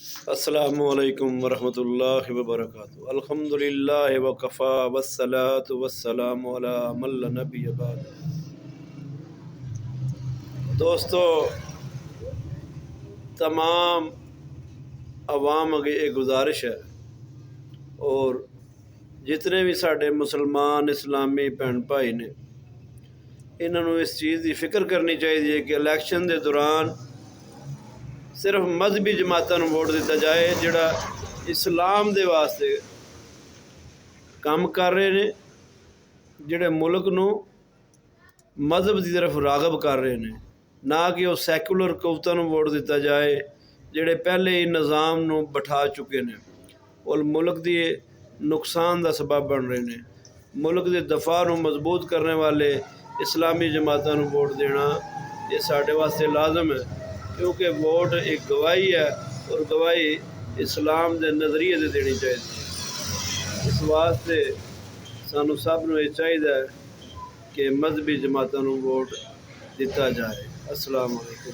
السلام علیکم ورحمۃ اللہ وبرکاتہ۔ الحمدللہ وکفا والصلاۃ والسلام علی من لا نبی بعد۔ دوستو، تمام عوام اگے ایک گزارش ہے اور جتنے بھی ساڈے مسلمان اسلامی بھن بھائی نے انہوں نے اس چیز کی فکر کرنی چاہیے کہ الیکشن دے دوران صرف مذہبی جماعتوں ووٹ دیتا جائے جڑا اسلام دے واسطے کام کر رہے ہیں، جڑے ملک نو مذہب کی طرف راغب کر رہے ہیں، نہ کہ وہ سیکولر قوتوں ووٹ دیتا جائے جڑے پہلے ہی نظام نو بٹھا چکے ہیں اور ملک دی نقصان دا سبب بن رہے ہیں۔ ملک دے دفاع نو مضبوط کرنے والے اسلامی جماعتوں ووٹ دینا یہ سارے واسطے لازم ہے، کیونکہ ووٹ ایک گواہی ہے اور گواہی اسلام دے نظریے سے دینی چاہیے۔ اس واسطے سانو سب نو یہ چاہیے کہ مذہبی جماعتوں ووٹ دیتا جائے۔ السلام علیکم۔